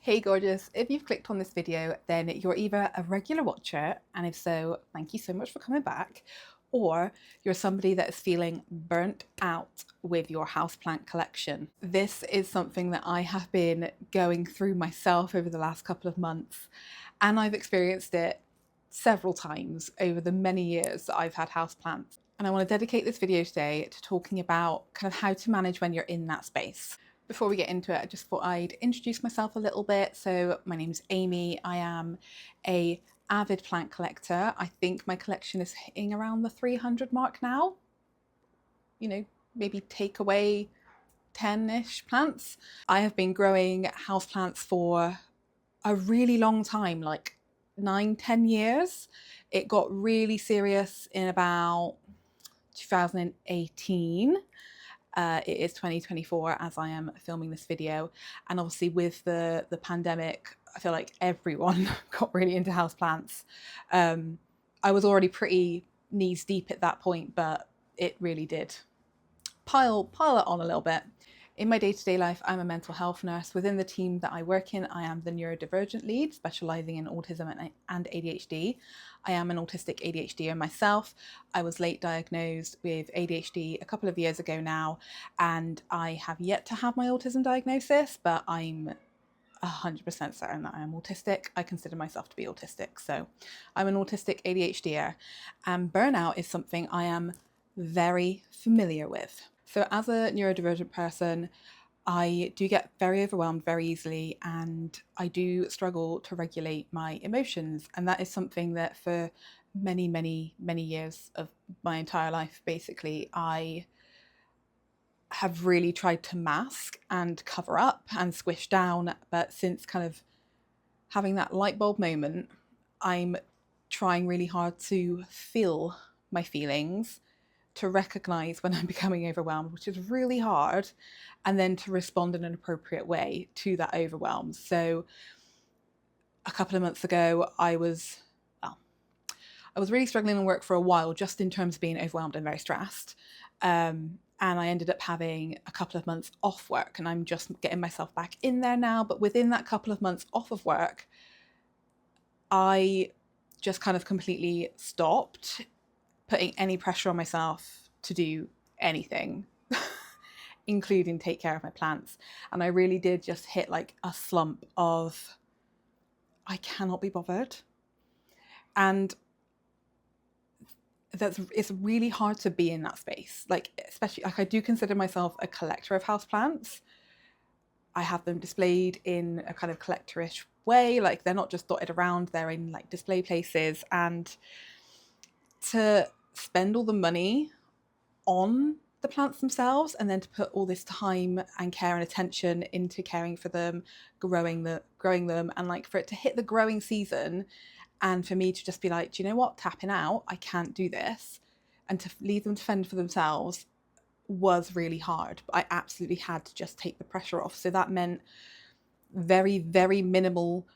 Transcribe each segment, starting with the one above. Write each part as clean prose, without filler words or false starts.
Hey gorgeous, if you've clicked on this video, then you're either a regular watcher, and if so, thank you so much for coming back, or you're somebody that is feeling burnt out with your houseplant collection. This is something that I have been going through myself over the last couple of months, and I've experienced it several times over the many years that I've had houseplants. And I want to dedicate this video today to talking about kind of how to manage when you're in that space. Before we get into it, I just thought I'd introduce myself a little bit. So my name is Amy. I am a avid plant collector. I think my collection is hitting around the 300 mark now. You know, maybe take away 10-ish plants. I have been growing houseplants for a really long time, like 9-10 years. It got really serious in about 2018. It is 2024 as I am filming this video, and obviously with the pandemic, I feel like everyone got really into houseplants. I was already pretty knees deep at that point, but it really did pile it on a little bit. In my day-to-day life, I'm a mental health nurse. Within the team that I work in, I am the neurodivergent lead, specialising in autism and ADHD. I am an autistic ADHDer myself. I was late diagnosed with ADHD a couple of years ago now, and I have yet to have my autism diagnosis, but I'm 100% certain that I am autistic. I consider myself to be autistic, so I'm an autistic ADHDer, and burnout is something I am very familiar with. So as a neurodivergent person, I do get very overwhelmed very easily, and I do struggle to regulate my emotions. And that is something that for many, many, many years of my entire life, basically, I have really tried to mask and cover up and squish down. But since kind of having that light bulb moment, I'm trying really hard to feel my feelings, to recognize when I'm becoming overwhelmed, which is really hard, and then to respond in an appropriate way to that overwhelm. So a couple of months ago, I was really struggling in work for a while, just in terms of being overwhelmed and very stressed. And I ended up having a couple of months off work, and I'm just getting myself back in there now. But within that couple of months off of work, I just kind of completely stopped putting any pressure on myself to do anything, including take care of my plants. And I really did just hit like a slump of, I cannot be bothered. And it's really hard to be in that space. Like, especially, like, I do consider myself a collector of houseplants. I have them displayed in a kind of collectorish way. Like, they're not just dotted around, they're in like display places. And to spend all the money on the plants themselves, and then to put all this time and care and attention into caring for them, growing them, and like for it to hit the growing season, and for me to just be like, do you know what, tapping out, I can't do this, and to leave them to fend for themselves was really hard. But I absolutely had to just take the pressure off. So that meant very, very minimal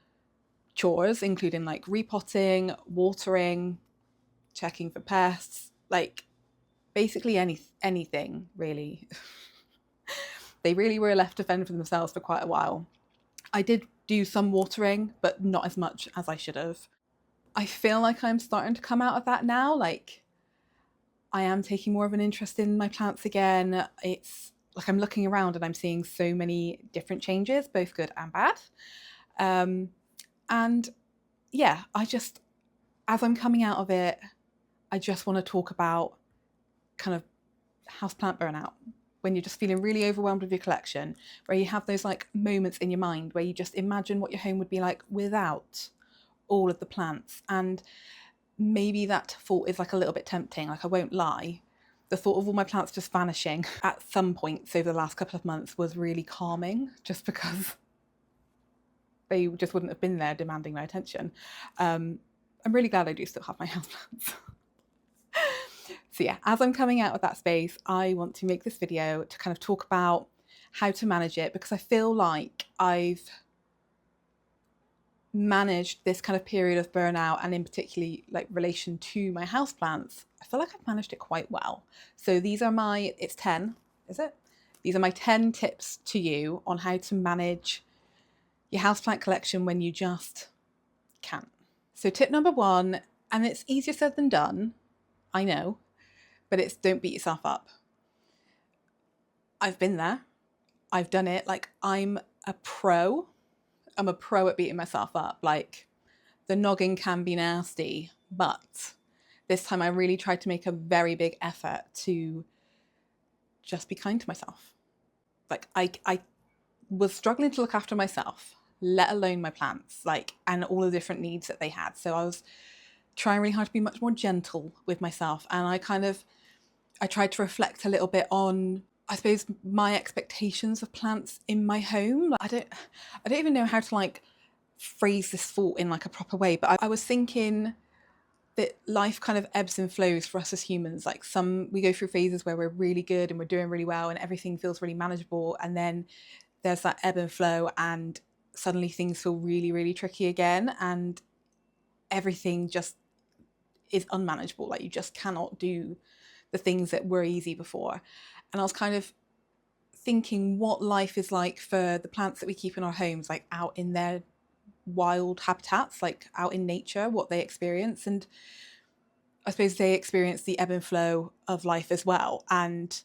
chores, including like repotting, watering, checking for pests, like basically anything really. They really were left to fend for themselves for quite a while. I did do some watering, but not as much as I should have. I feel like I'm starting to come out of that now. Like, I am taking more of an interest in my plants again. It's like I'm looking around and I'm seeing so many different changes, both good and bad. And yeah, as I'm coming out of it, I just want to talk about kind of houseplant burnout, when you're just feeling really overwhelmed with your collection, where you have those like moments in your mind where you just imagine what your home would be like without all of the plants. And maybe that thought is like a little bit tempting, like I won't lie. The thought of all my plants just vanishing at some points over the last couple of months was really calming, just because they just wouldn't have been there demanding my attention. I'm really glad I do still have my houseplants. So yeah, as I'm coming out of that space, I want to make this video to kind of talk about how to manage it, because I feel like I've managed this kind of period of burnout, and in particularly like relation to my houseplants, I feel like I've managed it quite well. So these are it's 10, is it? These are my 10 tips to you on how to manage your houseplant collection when you just can't. So tip number one, and it's easier said than done, I know, but it's don't beat yourself up. I've been there. I've done it. Like, I'm a pro. I'm a pro at beating myself up. Like, the noggin can be nasty, but this time I really tried to make a very big effort to just be kind to myself. Like, I was struggling to look after myself, let alone my plants, like, and all the different needs that they had. So I was trying really hard to be much more gentle with myself. And I tried to reflect a little bit on, I suppose, my expectations of plants in my home. I don't even know how to like phrase this thought in like a proper way, but I was thinking that life kind of ebbs and flows for us as humans. Like, we go through phases where we're really good and we're doing really well and everything feels really manageable, and then there's that ebb and flow and suddenly things feel really, really tricky again, and everything just is unmanageable. Like, you just cannot do the things that were easy before. And I was kind of thinking what life is like for the plants that we keep in our homes, like out in their wild habitats, like out in nature, what they experience. And I suppose they experience the ebb and flow of life as well. And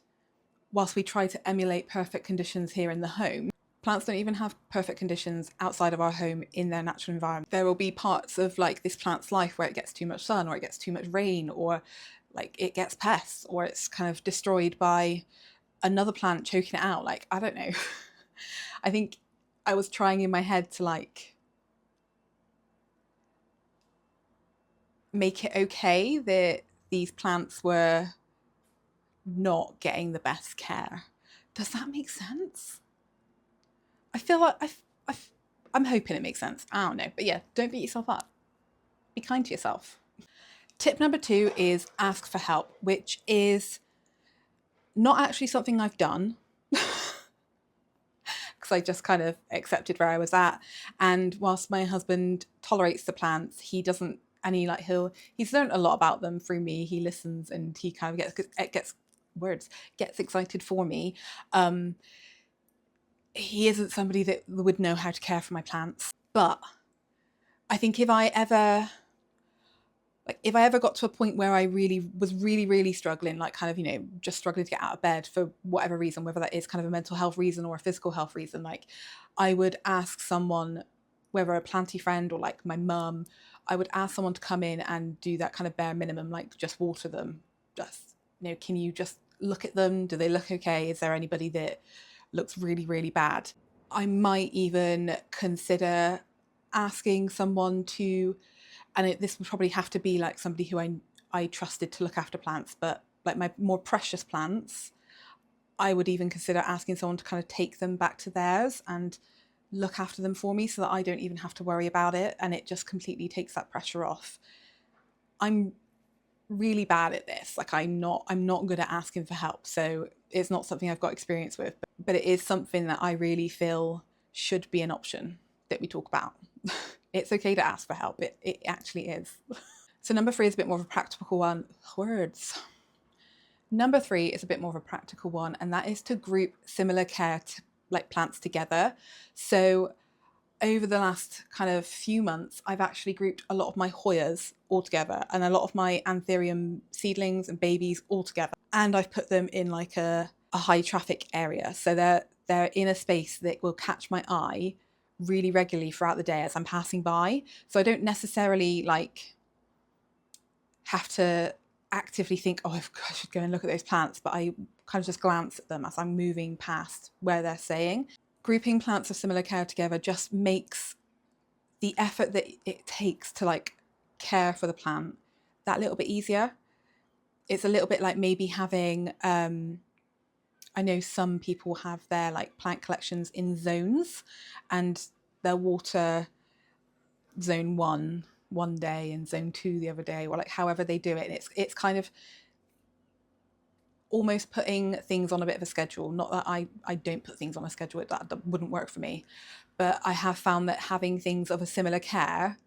whilst we try to emulate perfect conditions here in the home, plants don't even have perfect conditions outside of our home in their natural environment. There will be parts of like this plant's life where it gets too much sun, or it gets too much rain, or like it gets pests, or it's kind of destroyed by another plant choking it out. Like, I don't know. I think I was trying in my head to like make it okay that these plants were not getting the best care. Does that make sense? I feel like I'm hoping it makes sense. I don't know. But yeah, don't beat yourself up. Be kind to yourself. Tip number 2 is ask for help, which is not actually something I've done because I just kind of accepted where I was at. And whilst my husband tolerates the plants, he doesn't, and he's learned a lot about them through me. He listens and he kind of gets excited for me. He isn't somebody that would know how to care for my plants. But I think if I ever got to a point where I was really struggling, like kind of, just struggling to get out of bed for whatever reason, whether that is kind of a mental health reason or a physical health reason, like I would ask someone, whether a planty friend or like my mum, I would ask someone to come in and do that kind of bare minimum, like just water them. Just, can you just look at them? Do they look okay? Is there anybody that looks really, really bad? I might even consider asking someone to, and this would probably have to be like somebody who I trusted to look after plants, but like my more precious plants, I would even consider asking someone to kind of take them back to theirs and look after them for me so that I don't even have to worry about it, and it just completely takes that pressure off. I'm really bad at this. Like, I'm not good at asking for help, so it's not something I've got experience with, but it is something that I really feel should be an option that we talk about. It's okay to ask for help. It actually is. So number 3 is a bit more of a practical one. Words. Number 3 is a bit more of a practical one, and that is to group similar care like plants together. So over the last kind of few months, I've actually grouped a lot of my Hoyas all together and a lot of my Anthurium seedlings and babies all together. And I've put them in like a high traffic area. So they're in a space that will catch my eye really regularly throughout the day as I'm passing by. So I don't necessarily like have to actively think, oh, I should go and look at those plants, but I kind of just glance at them as I'm moving past where they're staying. Grouping plants of similar care together just makes the effort that it takes to like care for the plant that little bit easier. It's a little bit like maybe having, I know some people have their like plant collections in zones, and they'll water zone 1 one day and zone 2 the other day, or like however they do it. And it's kind of almost putting things on a bit of a schedule. Not that I don't put things on a schedule, that wouldn't work for me, but I have found that having things of a similar care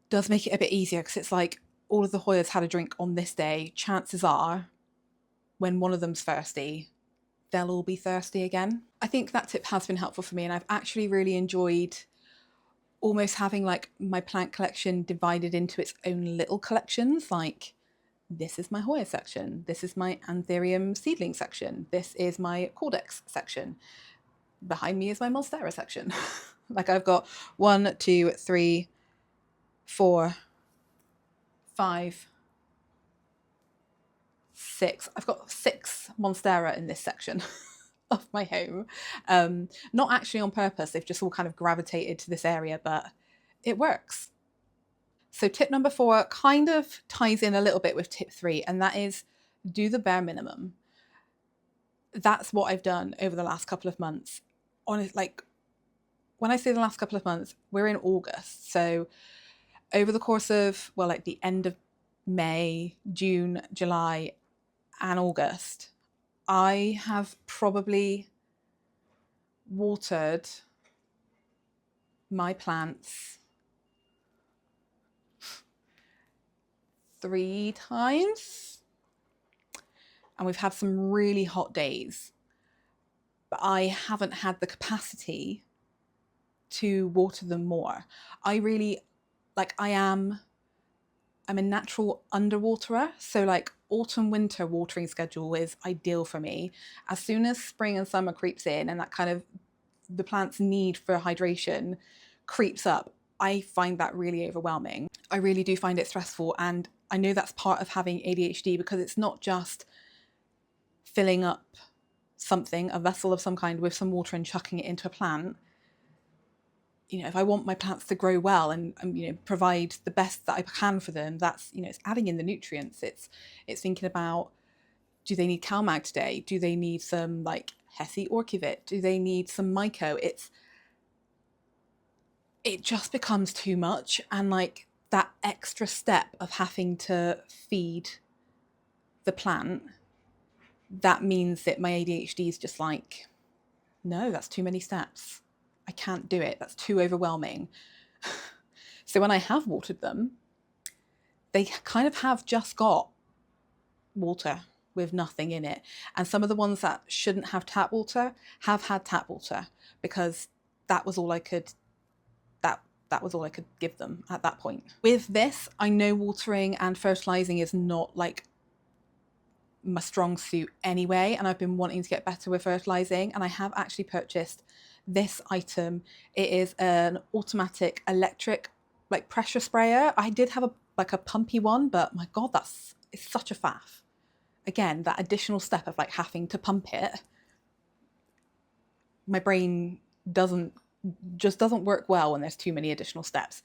does make it a bit easier, because it's like all of the Hoyas had a drink on this day. Chances are when one of them's thirsty, they'll all be thirsty again. I think that tip has been helpful for me, and I've actually really enjoyed almost having like my plant collection divided into its own little collections. Like, this is my Hoya section, this is my Anthurium seedling section, this is my Cordex section, behind me is my Monstera section. Like, I've got 1, 2, 3, 4, 5, 6. I've got 6 Monstera in this section of my home. Not actually on purpose, they've just all kind of gravitated to this area, but it works. So tip number 4 kind of ties in a little bit with tip 3, and that is do the bare minimum. That's what I've done over the last couple of months. Honestly, like, when I say the last couple of months, we're in August. So over the course of, well, like the end of May, June, July, and August, I have probably watered my plants 3 times. And we've had some really hot days, but I haven't had the capacity to water them more. I'm a natural underwaterer. So like autumn winter watering schedule is ideal for me. As soon as spring and summer creeps in and that kind of the plant's need for hydration creeps up, I find that really overwhelming. I really do find it stressful, and I know that's part of having ADHD, because it's not just filling up something, a vessel of some kind, with some water and chucking it into a plant. You know, if I want my plants to grow well and provide the best that I can for them, that's, it's adding in the nutrients. It's thinking about, do they need CalMag today? Do they need some like Hesse Orchivit? Do they need some Myco? It just becomes too much, and like that extra step of having to feed the plant, that means that my ADHD is just like, no, that's too many steps. I can't do it. That's too overwhelming. So when I have watered them, they kind of have just got water with nothing in it. And some of the ones that shouldn't have tap water have had tap water, because that was all I could give them at that point. With this, I know watering and fertilizing is not like my strong suit anyway, and I've been wanting to get better with fertilizing, and I have actually purchased this item. It is an automatic electric like pressure sprayer. I did have a pumpy one, but my god, it's such a faff. Again, that additional step of like having to pump it, my brain doesn't work well when there's too many additional steps.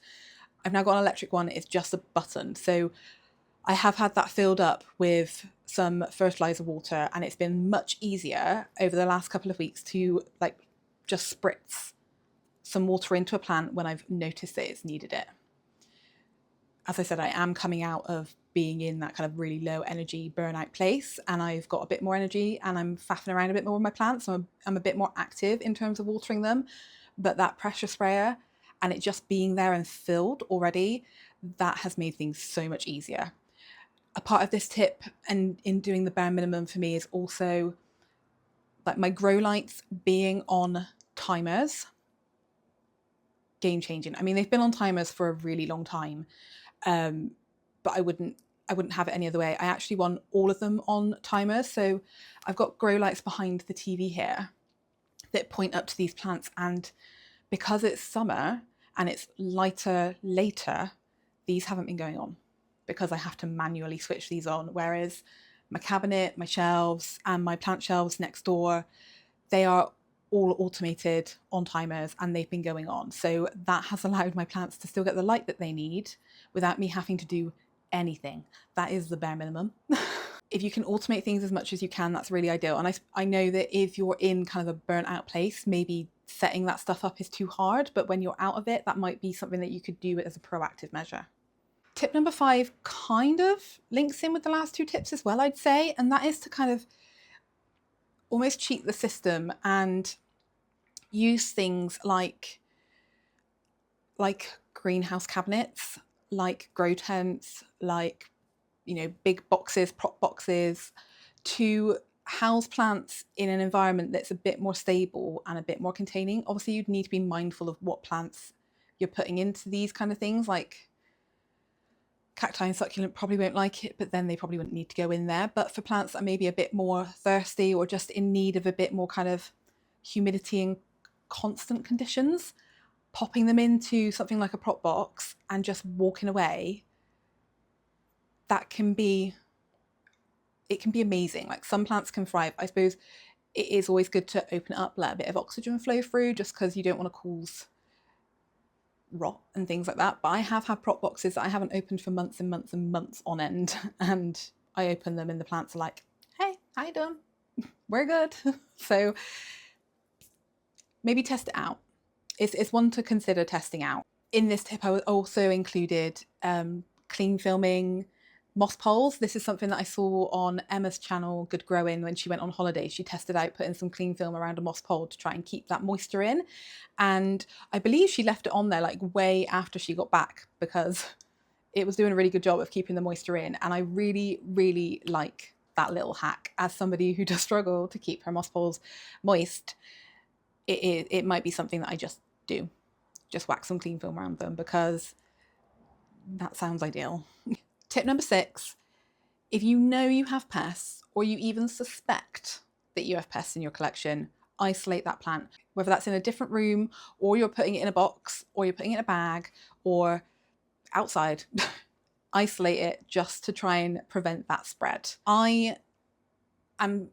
I've now got an electric one. It's just a button. So I have had that filled up with some fertilizer water, and it's been much easier over the last couple of weeks to like just spritz some water into a plant when I've noticed that it's needed it. As I said, I am coming out of being in that kind of really low energy burnout place, and I've got a bit more energy, and I'm faffing around a bit more with my plants. So I'm a bit more active in terms of watering them. But that pressure sprayer and it just being there and filled already, that has made things so much easier. A part of this tip and in doing the bare minimum for me is also like my grow lights being on timers. Game changing. I mean, they've been on timers for a really long time, but I wouldn't have it any other way. I actually want all of them on timers. So I've got grow lights behind the TV here that point up to these plants, and because it's summer and it's lighter later, these haven't been going on because I have to manually switch these on. Whereas my cabinet, my shelves, and my plant shelves next door, they are all automated on timers, and they've been going on. So that has allowed my plants to still get the light that they need without me having to do anything. That is the bare minimum. If you can automate things as much as you can, that's really ideal. And I know that if you're in kind of a burnt out place, maybe setting that stuff up is too hard, but when you're out of it, that might be something that you could do as a proactive measure. Tip number 5 kind of links in with the last 2 tips as well, I'd say, and that is to kind of almost cheat the system and use things like greenhouse cabinets, like grow tents, like big boxes, prop boxes, to house plants in an environment that's a bit more stable and a bit more containing. Obviously, you'd need to be mindful of what plants you're putting into these kind of things. Like cacti and succulent probably won't like it, but then they probably wouldn't need to go in there. But for plants that are maybe a bit more thirsty or just in need of a bit more kind of humidity and constant conditions, popping them into something like a prop box and just walking away, that can be, it can be amazing. Like some plants can thrive. I suppose it is always good to open it up, let a bit of oxygen flow through, just because you don't want to cause rot and things like that. But I have had prop boxes that I haven't opened for months and months and months on end, and I open them and the plants are like, hey, how you doing? We're good. So maybe test it out. It's one to consider testing out. In this tip, I also included clean filming moss poles. This is something that I saw on Emma's channel, Good Growing, when she went on holiday. She tested out putting some clean film around a moss pole to try and keep that moisture in. And I believe she left it on there like way after she got back because it was doing a really good job of keeping the moisture in. And I really, really like that little hack. As somebody who does struggle to keep her moss poles moist, it might be something that I just do. Just whack some clean film around them because that sounds ideal. Tip number 6, if you know you have pests or you even suspect that you have pests in your collection, isolate that plant. Whether that's in a different room or you're putting it in a box or you're putting it in a bag or outside, isolate it just to try and prevent that spread. I am,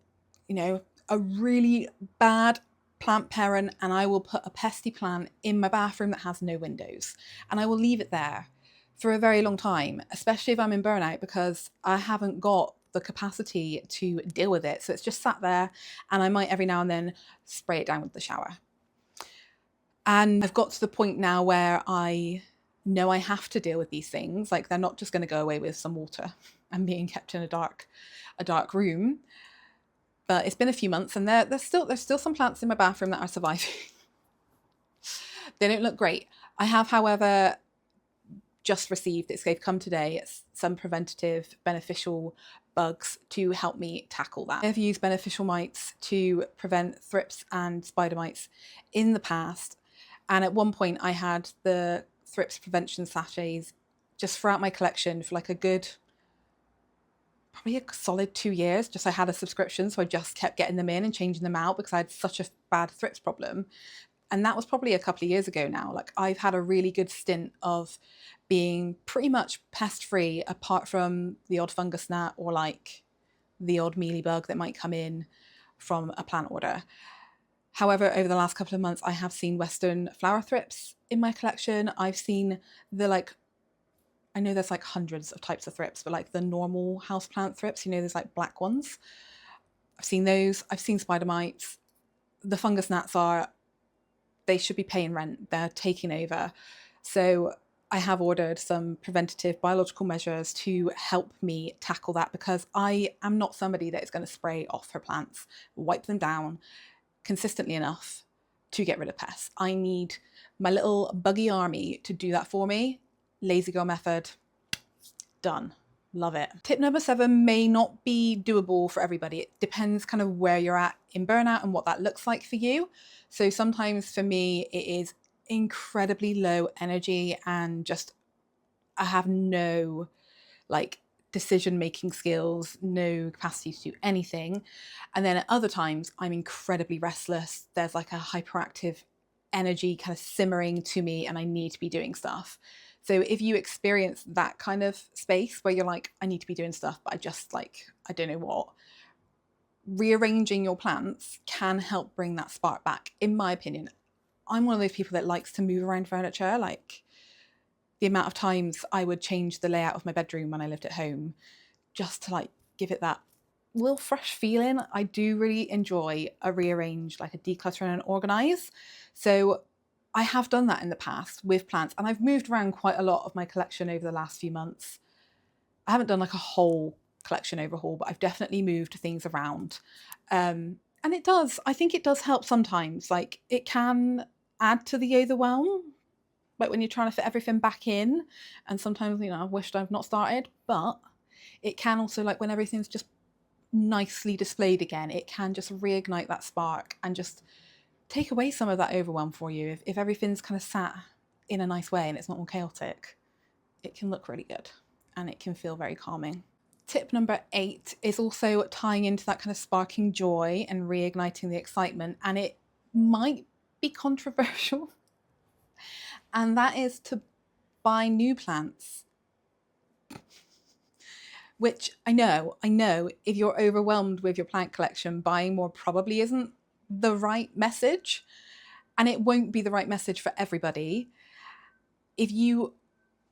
a really bad plant parent, and I will put a pesty plant in my bathroom that has no windows and I will leave it there for a very long time, especially if I'm in burnout, because I haven't got the capacity to deal with it. So it's just sat there and I might every now and then spray it down with the shower. And I've got to the point now where I know I have to deal with these things. Like they're not just going to go away with some water and being kept in a dark room. But it's been a few months and there's still some plants in my bathroom that are surviving. They don't look great. I have, however, just received, they've come today, some preventative beneficial bugs to help me tackle that. I've used beneficial mites to prevent thrips and spider mites in the past, and at one point I had the thrips prevention sachets just throughout my collection for like a good, probably a solid 2 years. Just I had a subscription, so I just kept getting them in and changing them out because I had such a bad thrips problem. And that was probably a couple of years ago now. Like I've had a really good stint of being pretty much pest free, apart from the odd fungus gnat or like the odd mealybug that might come in from a plant order. However, over the last couple of months, I have seen Western flower thrips in my collection. I've seen I know there's like hundreds of types of thrips, but like the normal houseplant thrips, there's like black ones. I've seen those. I've seen spider mites. The fungus gnats they should be paying rent. They're taking over. So I have ordered some preventative biological measures to help me tackle that, because I am not somebody that is going to spray off her plants, wipe them down consistently enough to get rid of pests. I need my little buggy army to do that for me. Lazy girl method, done. Love it. Tip number 7 may not be doable for everybody. It depends kind of where you're at in burnout and what that looks like for you. So sometimes for me, it is incredibly low energy and just I have no like decision-making skills, no capacity to do anything. And then at other times, I'm incredibly restless. There's like a hyperactive energy kind of simmering to me and I need to be doing stuff. So if you experience that kind of space where you're like, I need to be doing stuff, but I just like, I don't know what, rearranging your plants can help bring that spark back. In my opinion, I'm one of those people that likes to move around furniture. Like the amount of times I would change the layout of my bedroom when I lived at home just to like give it that little fresh feeling. I do really enjoy a rearrange, like a declutter and an organize. So I have done that in the past with plants, and I've moved around quite a lot of my collection over the last few months. I haven't done like a whole collection overhaul, but I've definitely moved things around. And I think it does help sometimes. Like it can add to the overwhelm, like when you're trying to fit everything back in. And sometimes, I wished I've not started, but it can also, like when everything's just nicely displayed again, it can just reignite that spark and just take away some of that overwhelm for you. If everything's kind of sat in a nice way and it's not all chaotic, it can look really good and it can feel very calming. Tip number 8 is also tying into that kind of sparking joy and reigniting the excitement, and it might be controversial, and that is to buy new plants. Which I know, if you're overwhelmed with your plant collection, buying more probably isn't the right message, and it won't be the right message for everybody. If you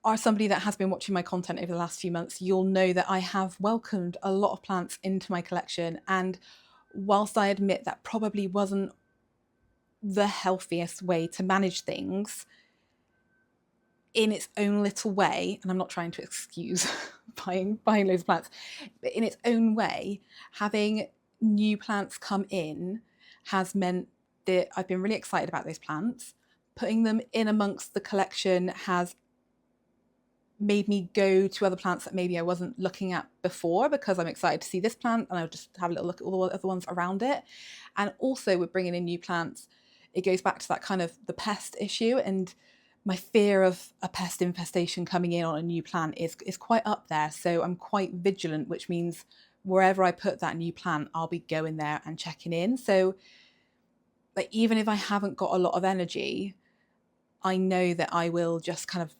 are somebody that has been watching my content over the last few months, you'll know that I have welcomed a lot of plants into my collection, and whilst I admit that probably wasn't the healthiest way to manage things, in its own little way, and I'm not trying to excuse buying loads of plants, but in its own way, having new plants come in has meant that I've been really excited about those plants. Putting them in amongst the collection has made me go to other plants that maybe I wasn't looking at before, because I'm excited to see this plant and I'll just have a little look at all the other ones around it. And also with bringing in new plants, it goes back to that kind of the pest issue, and my fear of a pest infestation coming in on a new plant is quite up there. So I'm quite vigilant, which means wherever I put that new plant, I'll be going there and checking in. So like, even if I haven't got a lot of energy, I know that I will just kind of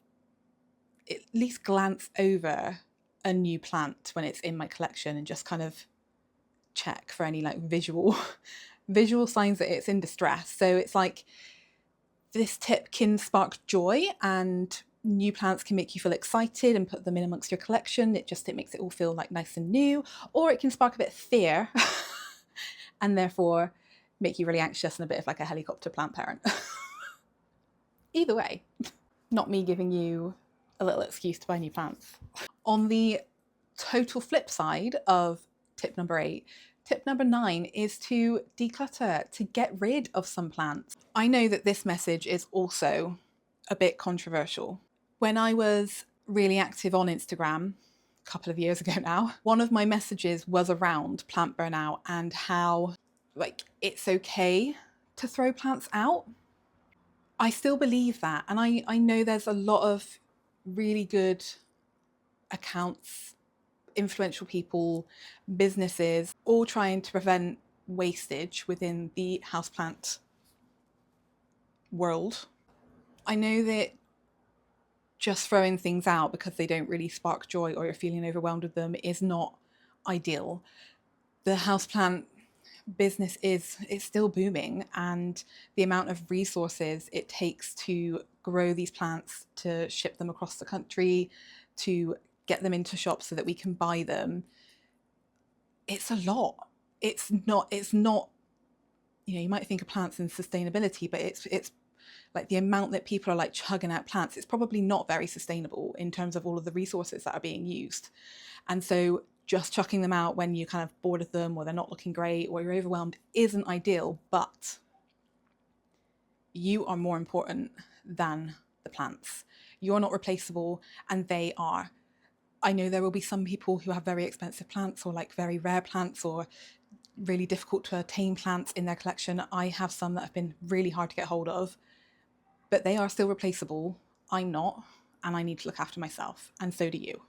at least glance over a new plant when it's in my collection and just kind of check for any like visual signs that it's in distress. So it's like, this tip can spark joy, and new plants can make you feel excited and put them in amongst your collection. It makes it all feel like nice and new, or it can spark a bit of fear and therefore make you really anxious and a bit of like a helicopter plant parent. Either way, not me giving you a little excuse to buy new plants. On the total flip side of tip number 8, tip number 9 is to declutter, to get rid of some plants. I know that this message is also a bit controversial. When I was really active on Instagram a couple of years ago now, one of my messages was around plant burnout and how like it's okay to throw plants out. I still believe that, and I know there's a lot of really good accounts, influential people, businesses, all trying to prevent wastage within the houseplant world. I know that just throwing things out because they don't really spark joy or you're feeling overwhelmed with them is not ideal. The houseplant business is still booming, and the amount of resources it takes to grow these plants, to ship them across the country, to get them into shops so that we can buy them, it's a lot. It's not, you know, you might think of plants and sustainability, but it's like the amount that people are like chugging out plants, it's probably not very sustainable in terms of all of the resources that are being used. And so just chucking them out when you're kind of bored of them, or they're not looking great, or you're overwhelmed, isn't ideal. But you are more important than the plants. You're not replaceable, and they are. I know there will be some people who have very expensive plants, or like very rare plants, or really difficult to attain plants in their collection. I have some that have been really hard to get hold of, but they are still replaceable. I'm not, and I need to look after myself, and so do you.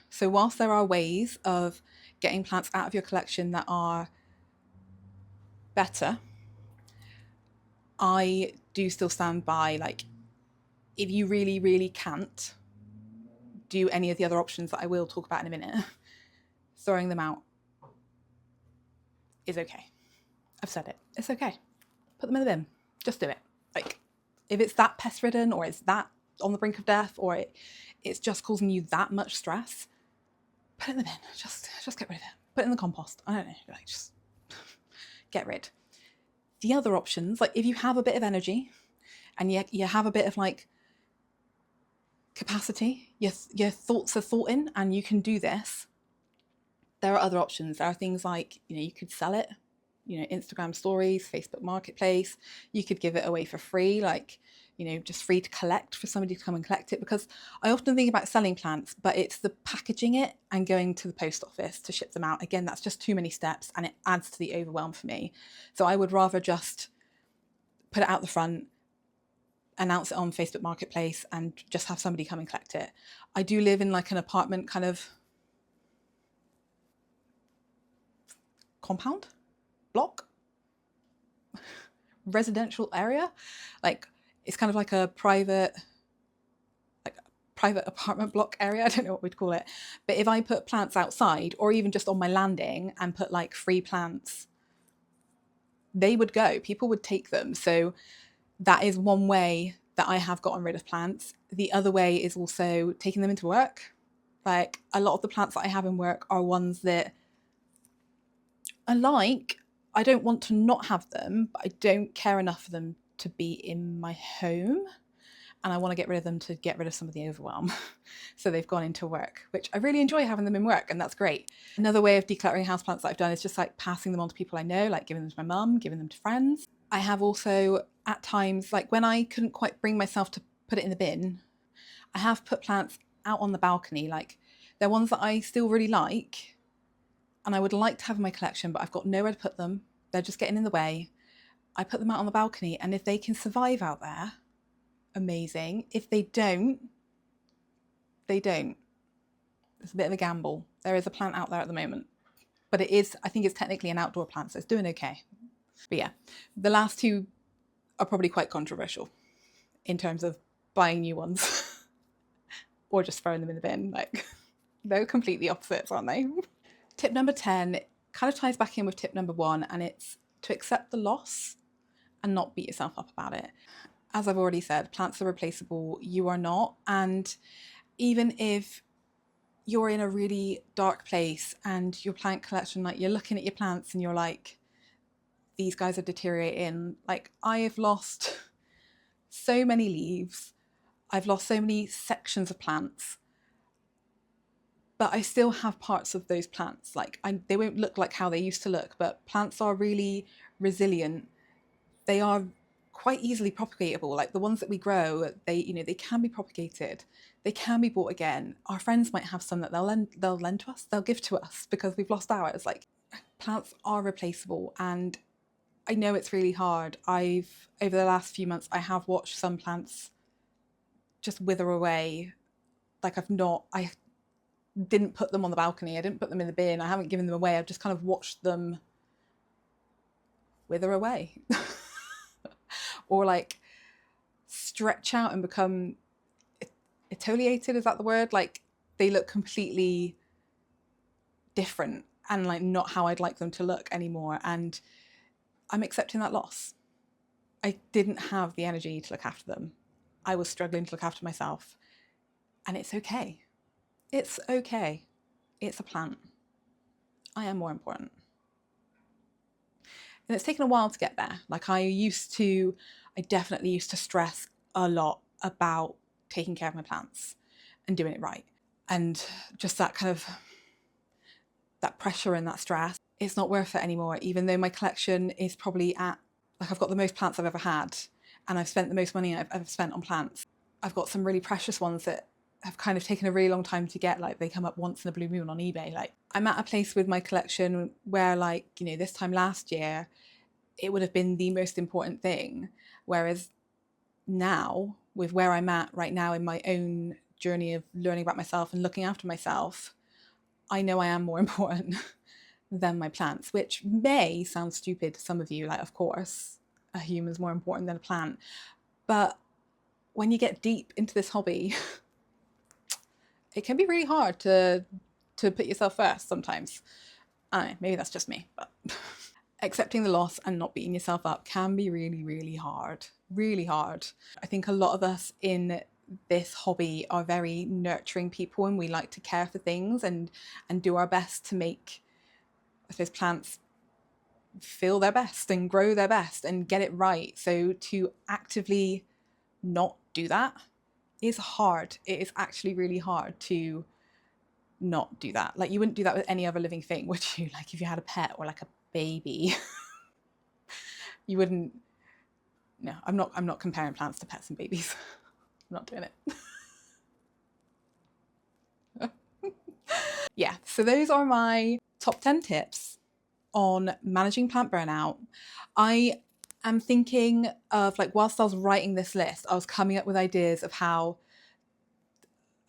So whilst there are ways of getting plants out of your collection that are better, I do still stand by, like, if you really, really can't do any of the other options that I will talk about in a minute, throwing them out is okay. I've said it. It's okay. Put them in the bin. Just do it. Like, if it's that pest ridden, or it's that on the brink of death, or it's just causing you that much stress, put it in the bin. Just get rid of it. Put it in the compost. I don't know. Like, just get rid. The other options, like if you have a bit of energy and you have a bit of like capacity, your thoughts are thought in, and you can do this, there are other options. There are things like, you know, you could sell it, you know, Instagram stories, Facebook Marketplace. You could give it away for free. Like, just free to collect, for somebody to come and collect it, because I often think about selling plants, but it's the packaging it and going to the post office to ship them out. Again, that's just too many steps and it adds to the overwhelm for me. So I would rather just put it out the front, announce it on Facebook Marketplace, and just have somebody come and collect it. I do live in like an apartment kind of compound block, residential area. Like it's kind of like a private apartment block area. I don't know what we'd call it. But if I put plants outside or even just on my landing and put like free plants, they would go, people would take them. So that is one way that I have gotten rid of plants. The other way is also taking them into work. Like a lot of the plants that I have in work are ones that I like. I don't want to not have them, but I don't care enough for them to be in my home. And I want to get rid of them to get rid of some of the overwhelm. So they've gone into work, which I really enjoy having them in work, and that's great. Another way of decluttering houseplants that I've done is just like passing them on to people I know, like giving them to my mum, giving them to friends. I have also at times, like when I couldn't quite bring myself to put it in the bin, I have put plants out on the balcony. Like they're ones that I still really like and I would like to have in my collection, but I've got nowhere to put them. They're just getting in the way. I put them out on the balcony, and if they can survive out there, amazing. If they don't, they don't. It's a bit of a gamble. There is a plant out there at the moment, but it is, I think it's technically an outdoor plant, so it's doing okay. But yeah, the last two are probably quite controversial in terms of buying new ones or just throwing them in the bin. Like they're completely opposites, aren't they? Tip number 10 kind of ties back in with tip number 1, and it's to accept the loss and not beat yourself up about it. As I've already said, plants are replaceable. You are not. And even if you're in a really dark place and your plant collection, like you're looking at your plants and you're like, these guys are deteriorating. Like I have lost so many leaves. I've lost so many sections of plants, but I still have parts of those plants. Like they won't look like how they used to look, but plants are really resilient. They are quite easily propagatable. Like the ones that we grow, they can be propagated. They can be bought again. Our friends might have some that they'll lend to us. They'll give to us because we've lost ours. Like plants are replaceable, and I know it's really hard. Over the last few months, I have watched some plants just wither away. Like I didn't put them on the balcony. I didn't put them in the bin. I haven't given them away. I've just kind of watched them wither away. Or like stretch out and become etiolated, is that the word? Like they look completely different and like not how I'd like them to look anymore. And I'm accepting that loss. I didn't have the energy to look after them. I was struggling to look after myself. And it's okay. It's okay. It's a plant. I am more important. And it's taken a while to get there. Like I definitely used to stress a lot about taking care of my plants and doing it right. And just that kind of, that pressure and that stress, it's not worth it anymore. Even though my collection is probably I've got the most plants I've ever had, and I've spent the most money I've ever spent on plants. I've got some really precious ones that have kind of taken a really long time to get. Like they come up once in a blue moon on eBay. Like I'm at a place with my collection where like, this time last year, it would have been the most important thing. Whereas now, with where I'm at right now in my own journey of learning about myself and looking after myself, I know I am more important than my plants, which may sound stupid to some of you. Like, of course, a human's more important than a plant. But when you get deep into this hobby, it can be really hard to put yourself first sometimes. I don't know, maybe that's just me, but accepting the loss and not beating yourself up can be really, really hard. Really hard. I think a lot of us in this hobby are very nurturing people, and we like to care for things and do our best to make, I suppose, plants feel their best and grow their best and get it right. So to actively not do that is hard. It is actually really hard to not do that. Like you wouldn't do that with any other living thing, would you? Like if you had a pet or like a baby, you wouldn't No, I'm not comparing plants to pets and babies. I'm not doing it. Yeah, so those are my top 10 tips on managing plant burnout. I am thinking of, like, whilst I was writing this list, I was coming up with ideas of how,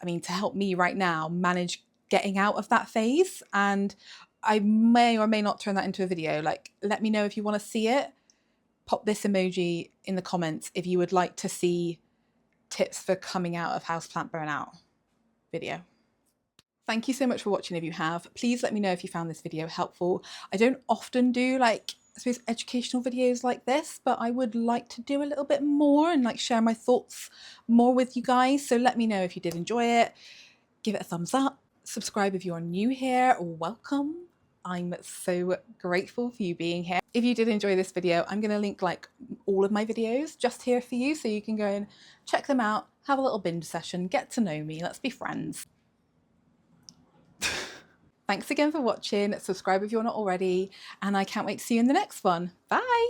to help me right now manage getting out of that phase. And I may or may not turn that into a video. Like, let me know if you want to see it. Pop this emoji in the comments if you would like to see tips for coming out of houseplant burnout video. Thank you so much for watching if you have. Please let me know if you found this video helpful. I don't often do, like, I suppose, educational videos like this, but I would like to do a little bit more and, like, share my thoughts more with you guys. So let me know if you did enjoy it. Give it a thumbs up. Subscribe if you're new here. Welcome. I'm so grateful for you being here. If you did enjoy this video, I'm going to link, like, all of my videos just here for you, so you can go and check them out, have a little binge session, get to know me, let's be friends. Thanks again for watching. Subscribe if you're not already, and I can't wait to see you in the next one. Bye.